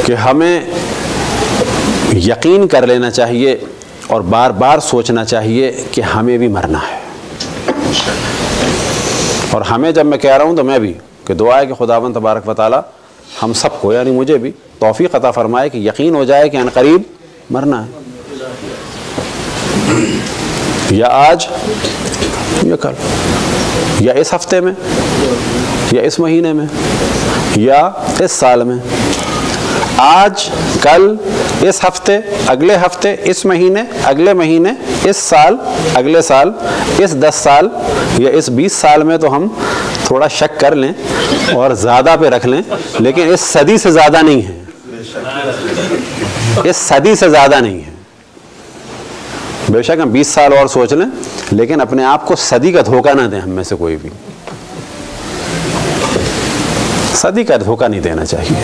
कि हमें यकीन कर लेना चाहिए और बार बार सोचना चाहिए कि हमें भी मरना है। और हमें जब मैं कह रहा हूँ तो मैं भी कि दुआ है कि खुदावंद तबारक व तआला हम सबको यानी मुझे भी तौफीक अता फरमाए कि यकीन हो जाए कि अनकरीब मरना है, या आज या कल या इस हफ्ते में या इस महीने में या इस साल में। आज, कल, इस हफ्ते, अगले हफ्ते, इस महीने, अगले महीने, इस साल, अगले साल, इस 10 साल या इस 20 साल में तो हम थोड़ा शक कर लें और ज़्यादा पे रख लें, लेकिन इस सदी से ज़्यादा नहीं है, इस सदी से ज़्यादा नहीं है। बेशक हम 20 साल और सोच लें, लेकिन अपने आप को सदी का धोखा ना दें। हम में से कोई भी सदी का धोखा नहीं देना चाहिए।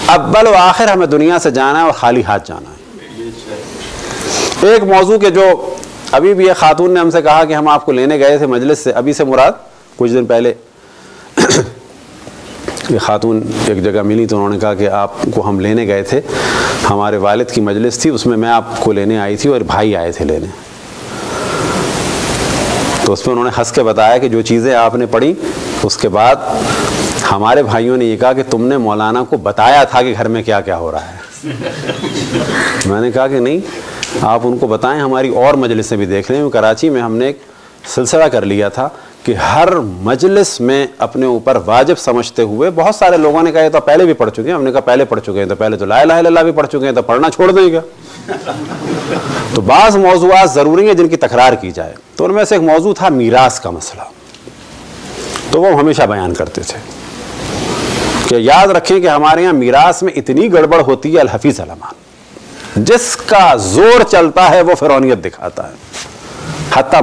अव्वल व आखिर हमें दुनिया से जाना है और खाली हाथ जाना है। एक मौजू के जो अभी भी एक खातून ने हमसे कहा कि हम आपको लेने गए थे मजलिस से, अभी से मुराद कुछ दिन पहले ये खातून एक जगह मिली तो उन्होंने कहा कि आपको हम लेने गए थे, हमारे वालिद की मजलिस थी, उसमें मैं आपको लेने आई थी और भाई आए थे लेने। तो उसमें उन्होंने हंस के बताया कि जो चीज़ें आपने पढ़ी उसके बाद हमारे भाइयों ने ये कहा कि तुमने मौलाना को बताया था कि घर में क्या क्या हो रहा है। मैंने कहा कि नहीं, आप उनको बताएं, हमारी और मजलिसें भी देख लें। कराची में हमने एक सिलसिला कर लिया था कि हर मजलिस में अपने ऊपर वाजिब समझते हुए, बहुत सारे लोगों ने कहा ये तो पहले भी पढ़ चुके हैं, हमने कहा पहले पढ़ चुके हैं तो पहले तो ला इलाहा इल्लल्लाह भी पढ़ चुके हैं, तो पढ़ना छोड़ देंगे। तो बाज़ मौज़ूआत ज़रूरी है जिनकी तकरार की जाए, तो उनमें से एक मौजू था मीरास का मसला। तो वो हमेशा बयान करते थे कि याद रखें कि हमारे यहाँ मीरास में इतनी गड़बड़ होती है, अल हफीज़ अलमान, जिसका जोर चलता है वो फिरौनियत दिखाता है। हत्ता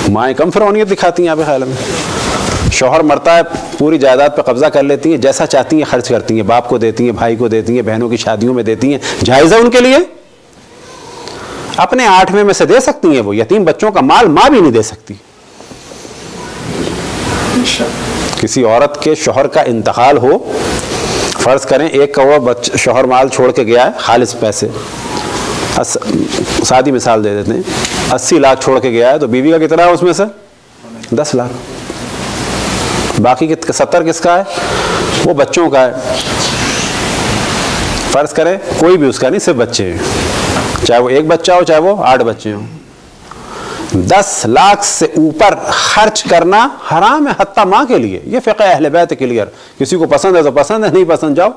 माएँ कम फिरौनियत दिखाती हैं। आप ख्याल में शौहर मरता है, पूरी जायदाद पे कब्जा कर लेती हैं, जैसा चाहती हैं खर्च करती हैं, बाप को देती हैं, भाई को देती हैं, बहनों की शादियों में देती हैं, जायज़ है उनके लिए। अपने 8वें में से दे सकती हैं, वो यतीम बच्चों का माल माँ भी नहीं दे सकती। किसी औरत के शौहर का इंतकाल हो, फर्ज करें 1 करोड़ शौहर माल छोड़ के गया है, खालिस पैसे, सादी मिसाल दे देते हैं, 80 लाख छोड़ के गया है, तो बीवी का कितना है उसमें से? 10 लाख। बाकी 70 किसका है? वो बच्चों का है। फर्ज करें कोई भी उसका नहीं, सिर्फ बच्चे हैं, चाहे वो 1 बच्चा हो चाहे वो 8 बच्चे हों। 10 लाख से ऊपर खर्च करना हराम है, हत्ता माँ के लिए। ये फ़िक़्ह अहले बैत क्लियर। किसी को पसंद है तो पसंद है, नहीं पसंद जाओ,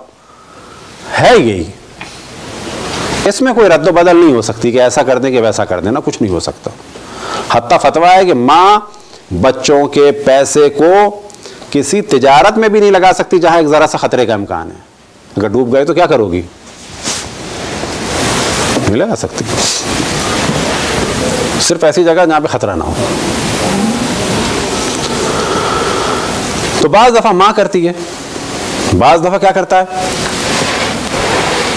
है यही। इसमें कोई रद्द बदल नहीं हो सकती कि ऐसा कर दें कि वैसा कर देना, कुछ नहीं हो सकता। हत्ता फतवा है कि माँ बच्चों के पैसे को किसी तिजारत में भी नहीं लगा सकती जहां एक ज़रा सा खतरे का इम्कान है। अगर डूब गए तो क्या करोगी? नहीं लगा सकती। सिर्फ ऐसी जगह जहां पे खतरा ना हो। तो बाज़ दफ़ा माँ करती है, बाज़ दफ़ा क्या करता है?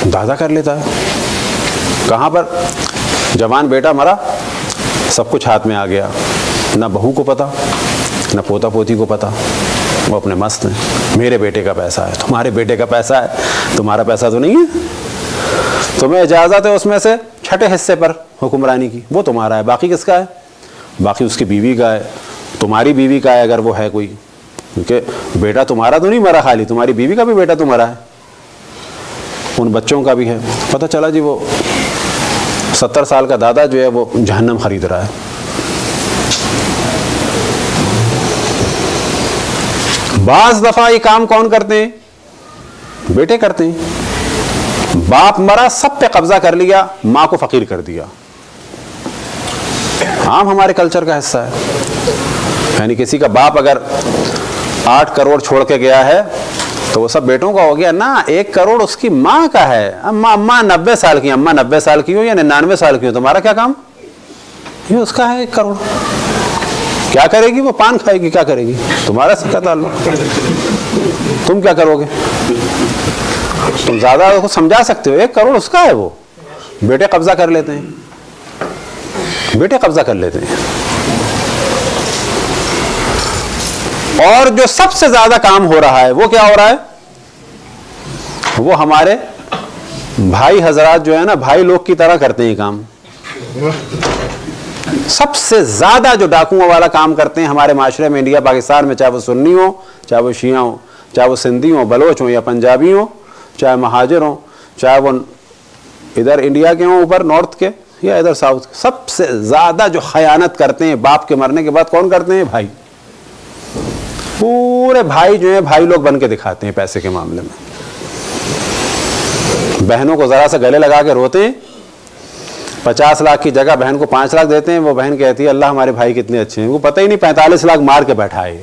दादा कर लेता है। कहाँ पर? जवान बेटा मरा, सब कुछ हाथ में आ गया, ना बहू को पता ना पोता पोती को पता, वो अपने मस्त हैं। मेरे बेटे का पैसा है, तुम्हारे बेटे का पैसा है, तुम्हारा पैसा तो नहीं है। तुम्हें इजाज़त है उसमें से छठे हिस्से पर हुक्मरानी की, वो तुम्हारा है, बाकी किसका है? बाकी उसकी बीवी का है, तुम्हारी बीवी का है अगर वो है कोई, क्योंकि बेटा तुम्हारा तो नहीं मरा खाली, तुम्हारी बीवी का भी बेटा तुम्हारा है, उन बच्चों का भी है। पता चला जी वो 70 साल का दादा जो है वो जहन्नम खरीद रहा है। बाज़ दफ़ा ये काम कौन करते हैं? बेटे करते हैं। बाप मरा, सब पे कब्जा कर लिया, माँ को फकीर कर दिया। आम हमारे कल्चर का हिस्सा है। यानी किसी का बाप अगर 8 करोड़ छोड़ के गया है तो वो सब बेटों का हो गया ना, 1 करोड़ उसकी माँ का है। अम्मा 90 साल की, अम्मा 90 साल की हो या 99 साल की हो, तुम्हारा क्या काम? ये उसका है 1 करोड़। क्या करेगी वो? पान खाएगी। क्या करेगी? तुम्हारा सिक्का ताल्लुक, तुम क्या करोगे? तुम ज्यादा उसको समझा सकते हो, 1 करोड़ उसका है। वो बेटे कब्जा कर लेते हैं, बेटे कब्जा कर लेते हैं। और जो सबसे ज्यादा काम हो रहा है वो क्या हो रहा है? वो हमारे भाई हजरात जो है ना, भाई लोग की तरह करते हैं काम। सबसे ज्यादा जो डाकुओं वाला काम करते हैं हमारे माशरे में, इंडिया पाकिस्तान में, चाहे वो सुन्नी हो, चाहे वो शिया हो, चाहे वो सिंधी हो, बलोच हो या पंजाबी हो, चाहे महाजिर हो, चाहे वो इधर इंडिया के हों ऊपर नॉर्थ के या इधर साउथ के, सबसे ज्यादा जो खयानत करते हैं बाप के मरने के बाद कौन करते हैं? भाई। पूरे भाई जो है भाई लोग बन के दिखाते हैं पैसे के मामले में। बहनों को जरा सा गले लगा के रोते हैं, 50 लाख की जगह बहन को 5 लाख देते हैं। वो बहन कहती है अल्लाह हमारे भाई कितने अच्छे हैं, वो पता ही नहीं 45 लाख मार के बैठा है।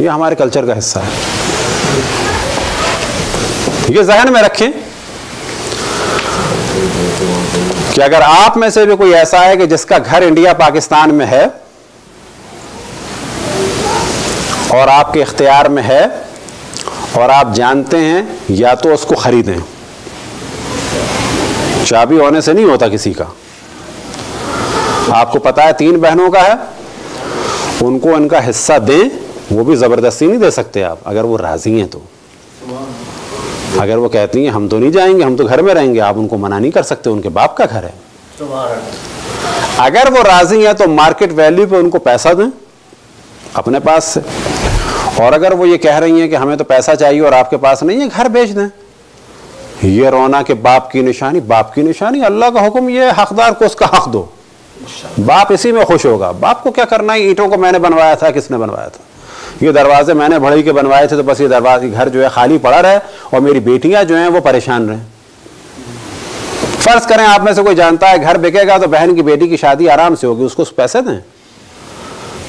ये हमारे कल्चर का हिस्सा है। ये ज़हन में रखें कि अगर आप में से भी कोई ऐसा है कि जिसका घर इंडिया पाकिस्तान में है और आपके इख्तियार में है और आप जानते हैं, या तो उसको खरीदें। चाबी होने से नहीं होता किसी का। आपको पता है 3 बहनों का है, उनको उनका हिस्सा दें। वो भी जबरदस्ती नहीं दे सकते आप, अगर वो राजी हैं तो। अगर वो कहती हैं हम तो नहीं जाएंगे, हम तो घर में रहेंगे, आप उनको मना नहीं कर सकते, उनके बाप का घर है। अगर वो राजी हैं तो मार्केट वैल्यू पे उनको पैसा दें अपने पास से। और अगर वो ये कह रही हैं कि हमें तो पैसा चाहिए और आपके पास नहीं है, घर बेच दें। ये रोना कि बाप की निशानी, बाप की निशानी, अल्लाह का हुक्म ये हकदार को उसका हक दो। बाप इसी में खुश होगा। बाप को क्या करना है? ईंटों को मैंने बनवाया था, किसने बनवाया था? ये दरवाजे मैंने बढ़ई के बनवाए थे, तो बस ये दरवाजे घर जो है खाली पड़ा रहे और मेरी बेटियां जो हैं वो परेशान रहें। फर्ज करें आप में से कोई जानता है घर बिकेगा तो बहन की बेटी की शादी आराम से होगी, उसको पैसे दें।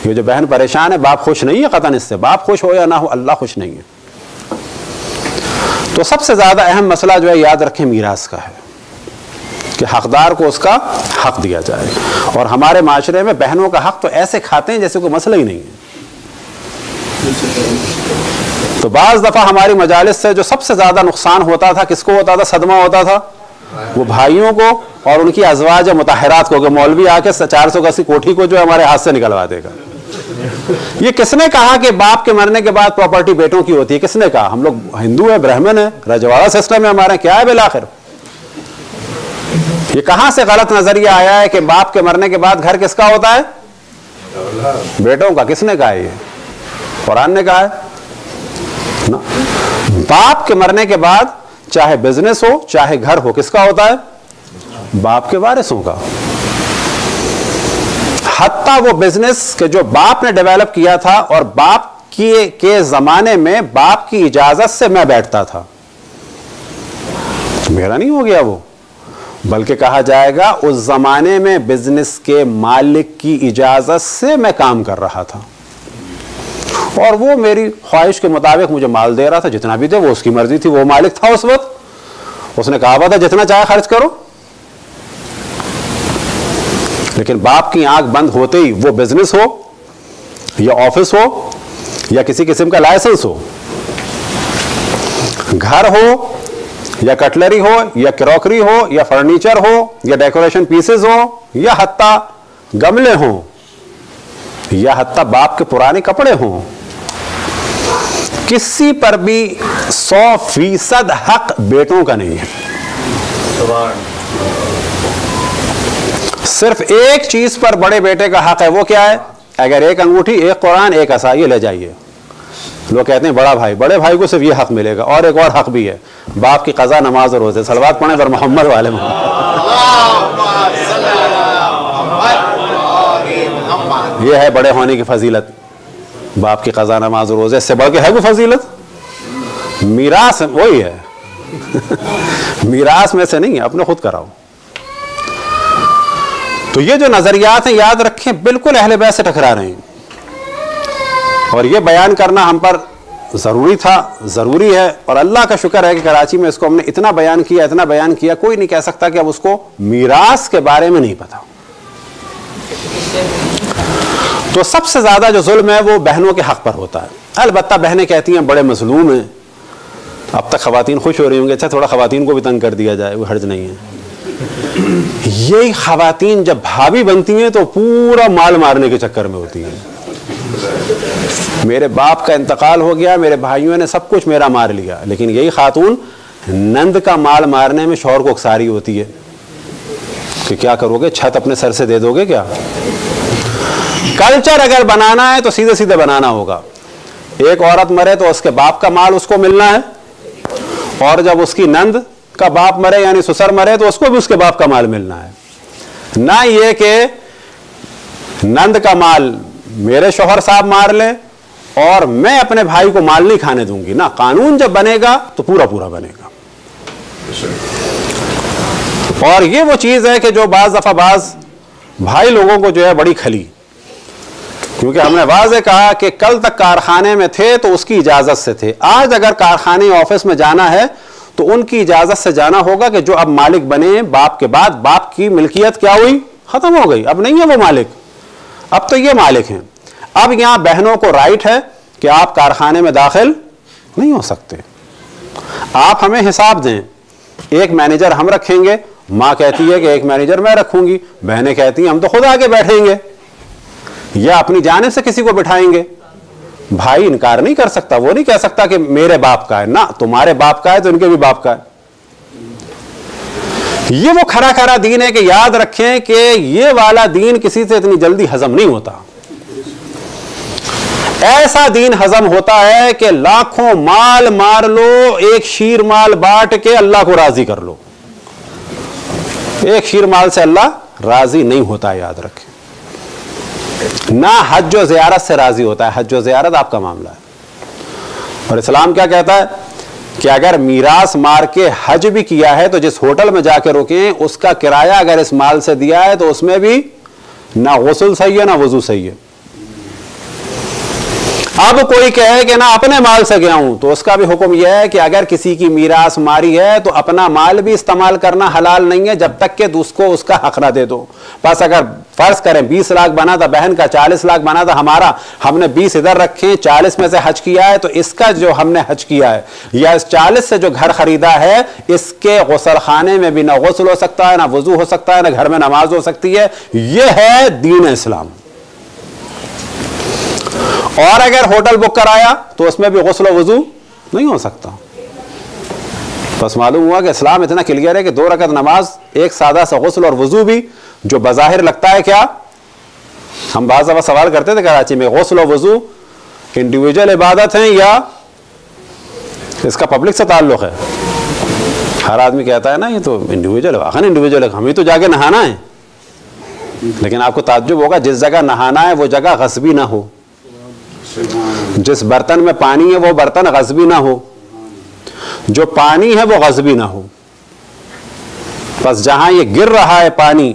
ये जो बहन परेशान है, बाप खुश नहीं है कतन इससे। बाप खुश हो या ना हो, अल्लाह खुश नहीं है। तो सबसे ज्यादा अहम मसला जो है याद रखें मीरास का है कि हकदार को उसका हक दिया जाए। और हमारे माशरे में बहनों का हक तो ऐसे खाते हैं जैसे कोई मसला ही नहीं है। तो बाज़ दफा हमारी मजालिस से जो सबसे ज्यादा नुकसान होता था, किसको होता था? सदमा होता था वो भाइयों को और उनकी अज़वाज मुताहरात को। मौलवी आके 480 कोठी को जो हमारे हाथ से निकलवा देगा। ये किसने कहा कि बाप के मरने के बाद प्रॉपर्टी बेटों की होती है? किसने कहा? हम लोग हिंदू है, ब्राह्मण है, रजवाड़ा सिस्टम है हमारा, क्या है बिलाखिर? ये कहां से गलत नजरिया आया है कि बाप के मरने के बाद घर किसका होता है? बेटों का। किसने कहा? ये कुरान ने कहा है ना। बाप के मरने के बाद चाहे बिजनेस हो चाहे घर हो, किसका होता है? बाप के वारिसों का। हत्ता वो बिजनेस के जो बाप ने डेवलप किया था और बाप के जमाने में बाप की इजाजत से मैं बैठता था, मेरा नहीं हो गया वो, बल्कि कहा जाएगा उस जमाने में बिजनेस के मालिक की इजाजत से मैं काम कर रहा था और वो मेरी ख्वाहिश के मुताबिक मुझे माल दे रहा था। जितना भी दे वो उसकी मर्जी थी, वो मालिक था उस वक्त। उसने कहा था जितना चाहे खर्च करो। लेकिन बाप की आंख बंद होते ही वो बिजनेस हो या ऑफिस हो या किसी किस्म का लाइसेंस हो, घर हो या कटलरी हो या क्रॉकरी हो या फर्नीचर हो या डेकोरेशन पीसेस हो या हत्ता गमले हो या हत्ता बाप के पुराने कपड़े हो, किसी पर भी 100% हक बेटों का नहीं है। सिर्फ एक चीज पर बड़े बेटे का हक है, वो क्या है? अगर एक अंगूठी, एक कुरान, एक असा, ये ले जाइए। लोग कहते हैं बड़ा भाई, बड़े भाई को सिर्फ ये हक मिलेगा। और एक और हक भी है, बाप की कज़ा, नमाज और रोजे। सलवात पढ़े पर मोहम्मद वाले ये है बड़े होने की फजीलत, बाप की कज़ा, नमाज और रोजे। इससे बढ़ के है कोई फजीलत? मीरास वही है मीरास में से नहीं है, अपने खुद कराओ। तो ये जो नजरियात हैं याद रखें, बिल्कुल अहले बैत से टकरा रहे हैं और ये बयान करना हम पर जरूरी था, जरूरी है। और अल्लाह का शुक्र है कि कराची में इसको हमने इतना बयान किया, कोई नहीं कह सकता कि अब उसको मीरास के बारे में नहीं पता। तो सबसे ज्यादा जो जुल्म है वो बहनों के हक पर होता है। अलबत्ता बहनें कहती हैं बड़े मजलूम हैं। अब तक खवातीन खुश हो रही होंगी, अच्छा थोड़ा खवातीन को भी तंग कर दिया जाए, वो हर्ज नहीं है। यही खवातीन जब भाभी बनती हैं तो पूरा माल मारने के चक्कर में होती हैं। मेरे बाप का इंतकाल हो गया, मेरे भाइयों ने सब कुछ मेरा मार लिया, लेकिन यही खातून नंद का माल मारने में शौहर को उकसारी होती है कि क्या करोगे, छत अपने सर से दे दोगे क्या। कल्चर अगर बनाना है तो सीधे सीधे बनाना होगा। एक औरत मरे तो उसके बाप का माल उसको मिलना है, और जब उसकी नंद का बाप मरे यानी ससुर मरे तो उसको भी उसके बाप का माल मिलना है। ना ये कि नंद का माल मेरे शौहर साहब मार ले और मैं अपने भाई को माल नहीं खाने दूंगी ना। कानून जब बनेगा तो पूरा पूरा बनेगा। और ये वो चीज है कि जो बाज दफा बाज भाई लोगों को जो है बड़ी खली, क्योंकि हमने वाज़े कहा कि कल तक कारखाने में थे तो उसकी इजाजत से थे, आज अगर कारखाने ऑफिस में जाना है तो उनकी इजाजत से जाना होगा कि जो अब मालिक बने बाप के बाद, बाप की मिल्कियत क्या हुई, खत्म हो गई, अब नहीं है वो मालिक, अब तो ये मालिक हैं। अब यहां बहनों को राइट है कि आप कारखाने में दाखिल नहीं हो सकते, आप हमें हिसाब दें, एक मैनेजर हम रखेंगे, माँ कहती है कि एक मैनेजर मैं रखूंगी, बहनें कहती हैं हम तो खुद आगे बैठेंगे या अपनी जानिब से किसी को बिठाएंगे। भाई इनकार नहीं कर सकता, वो नहीं कह सकता कि मेरे बाप का है ना, तुम्हारे बाप का है तो इनके भी बाप का है। ये वो खरा खरा दीन है कि याद रखें कि ये वाला दीन किसी से इतनी जल्दी हजम नहीं होता। ऐसा दीन हजम होता है कि लाखों माल मार लो, एक शीर माल बांट के अल्लाह को राजी कर लो। एक शीर माल से अल्लाह राजी नहीं होता, याद रखें। ना हज व ज़ियारत से राजी होता है, हज व ज़ियारत आपका मामला है। और इस्लाम क्या कहता है कि अगर मीरास मार के हज भी किया है तो जिस होटल में जाके रुके उसका किराया अगर इस माल से दिया है तो उसमें भी ना गुस्ल सही है ना वजू सही है। अब कोई कहे कि ना अपने माल से गया हूं तो उसका भी हुक्म यह है कि अगर किसी की मीरास मारी है तो अपना माल भी इस्तेमाल करना हलाल नहीं है जब तक कि उसको उसका हक ना दे दो। बस अगर फर्ज करें 20 लाख बना था बहन का, 40 लाख बना था हमारा, हमने 20 इधर रखे, 40 में से हज किया है, तो इसका जो हमने हज किया है या इस 40 से जो घर खरीदा है इसके गुस्ल खाने में भी ना गुस्ल हो सकता है, ना वजू हो सकता है, ना घर में नमाज हो सकती है। यह है दीन इस्लाम। और अगर होटल बुक कराया तो उसमें भी गुस्ल वजू नहीं हो सकता। बस मालूम हुआ कि इस्लाम इतना क्लियर है कि 2 रकअत नमाज, एक सादा सा गुस्ल और वजू भी, जो बज़ाहिर लगता है क्या, हम बाज़ दफ़ा सवाल करते थे कराची में, गुस्ल और वजू इंडिविजुअल इबादत हैं या इसका पब्लिक से ताल्लुक़ है। हर आदमी कहता है ना ये तो इंडिविजुअल है, आखिर इंडिविजुअल है, हमें तो जाके नहाना है। लेकिन आपको ताज्जुब होगा, जिस जगह नहाना है वो जगह गस्बी ना हो, जिस बर्तन में पानी है वो बर्तन गस्बी ना हो, जो पानी है वो गस्बी ना हो। बस जहां ये गिर रहा है पानी,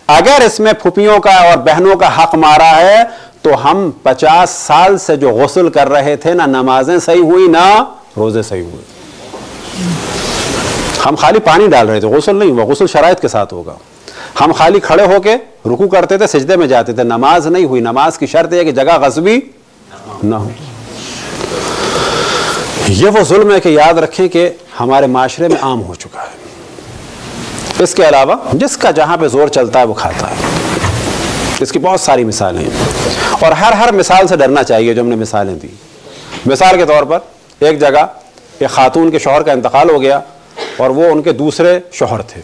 अगर इसमें फुफियों का और बहनों का हक मारा है तो हम 50 साल से जो गुस्ल कर रहे थे, ना नमाजें सही हुई ना रोजे सही हुए। हम खाली पानी डाल रहे थे, गुस्ल नहीं हुआ, गुस्ल शराइत के साथ होगा। हम खाली खड़े होके रुकू करते थे, सिजदे में जाते थे, नमाज नहीं हुई। नमाज की शर्त है कि जगह गस्बी ना हो। ये वो जुल्म है कि याद रखें कि हमारे माशरे में आम हो चुका है। इसके अलावा जिसका जहां पे जोर चलता है वो खाता है। इसकी बहुत सारी मिसालें हैं और हर मिसाल से डरना चाहिए जो हमने मिसालें दी। मिसाल के तौर पर एक जगह एक खातून के शौहर का इंतकाल हो गया और वो उनके दूसरे शौहर थे।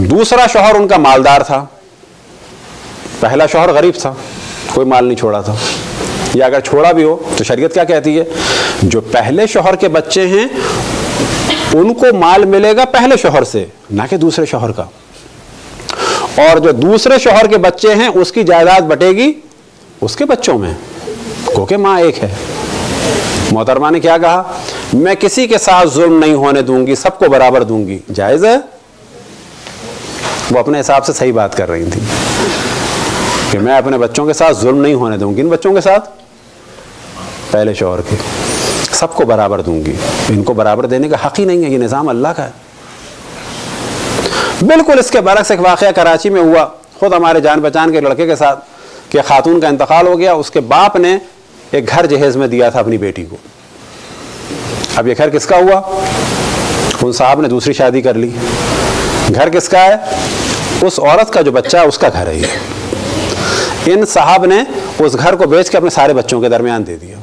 दूसरा शौहर उनका मालदार था, पहला शौहर गरीब था, कोई माल नहीं छोड़ा था, या अगर छोड़ा भी हो तो शरीयत क्या कहती है, जो पहले शौहर के बच्चे हैं उनको माल मिलेगा पहले शौहर से, ना कि दूसरे शौहर का, और जो दूसरे शौहर के बच्चे हैं उसकी जायदाद बटेगी उसके बच्चों में, क्योंकि माँ एक है। मोहतरमा ने क्या कहा, मैं किसी के साथ जुल्म नहीं होने दूंगी, सबको बराबर दूंगी। जायज है, वो अपने हिसाब से सही बात कर रही थी कि मैं अपने बच्चों के साथ जुल्म नहीं होने दूंगी, इन बच्चों के साथ पहले शौहर के, सबको बराबर दूंगी। इनको बराबर देने का हक ही नहीं है, ये निज़ाम अल्लाह का है। बिल्कुल इसके बरक्स एक वाक़या कराची में हुआ, खुद हमारे जान पहचान के लड़के के साथ, कि खातून का इंतकाल हो गया, उसके बाप ने एक घर जहेज में दिया था अपनी बेटी को। अब ये घर किसका हुआ, उन साहब ने दूसरी शादी कर ली। घर किसका है, उस औरत का जो बच्चा है उसका घर है ये। इन साहब ने उस घर को बेच के अपने सारे बच्चों के दरमियान दे दिया।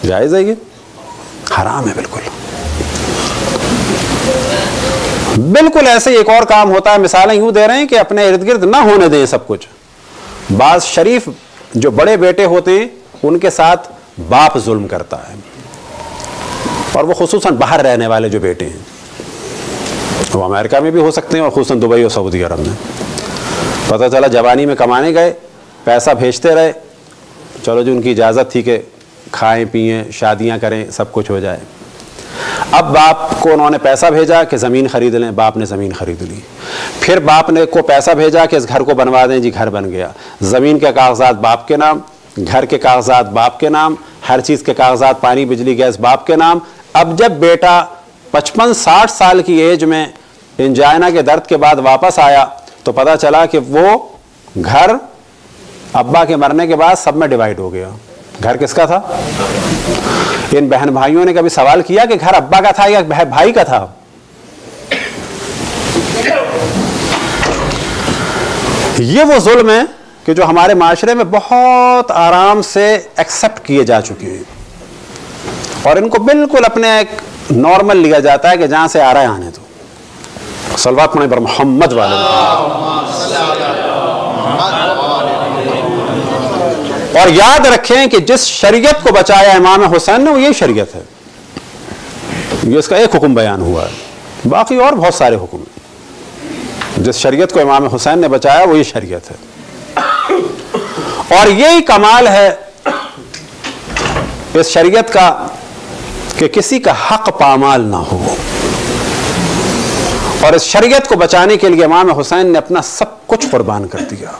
जायज़ है ये? हराम है बिल्कुल। बिल्कुल ऐसे एक और काम होता है, मिसालें यूं दे रहे हैं कि अपने इर्द गिर्द ना होने दें सब कुछ। बाज शरीफ जो बड़े बेटे होते हैं उनके साथ बाप जुल्म करता है, और वो खुसूसन बाहर रहने वाले जो बेटे हैं, वो अमेरिका में भी हो सकते हैं और खुसूसन दुबई और सऊदी अरब में। पता चला जवानी में कमाने गए, पैसा भेजते रहे, चलो जी उनकी इजाज़त थी कि खाएं पिएं शादियां करें सब कुछ हो जाए। अब बाप को उन्होंने पैसा भेजा कि ज़मीन ख़रीद लें, बाप ने ज़मीन ख़रीद ली। फिर बाप ने को पैसा भेजा कि इस घर को बनवा दें, जी घर बन गया। ज़मीन के कागजात बाप के नाम, घर के कागजात बाप के नाम, हर चीज़ के कागजात पानी बिजली गैस बाप के नाम। अब जब बेटा 55-60 साल की एज में इंजाइना के दर्द के बाद वापस आया तो पता चला कि वो घर अब्बा के मरने के बाद सब में डिवाइड हो गया। घर किसका था? इन बहन भाइयों ने कभी सवाल किया कि घर अब्बा का था या भाई का था? ये वो जुल्म है कि जो हमारे माशरे में बहुत आराम से एक्सेप्ट किए जा चुके हैं और इनको बिल्कुल अपने एक नॉर्मल लिया जाता है कि जहां से आ रहा है आने दो। सलवात पढ़ें पर मोहम्मद वाले। और याद रखें कि जिस शरीयत को बचाया इमाम हुसैन ने वो यही शरीयत है। ये इसका एक हुक्म बयान हुआ है, बाकी और बहुत सारे हुक्म। जिस शरीयत को इमाम हुसैन ने बचाया वो ये शरीयत है। और यही कमाल है इस शरीयत का कि किसी का हक पामाल ना हो। और इस शरीयत को बचाने के लिए इमाम हुसैन ने अपना सब कुछ कुर्बान कर दिया।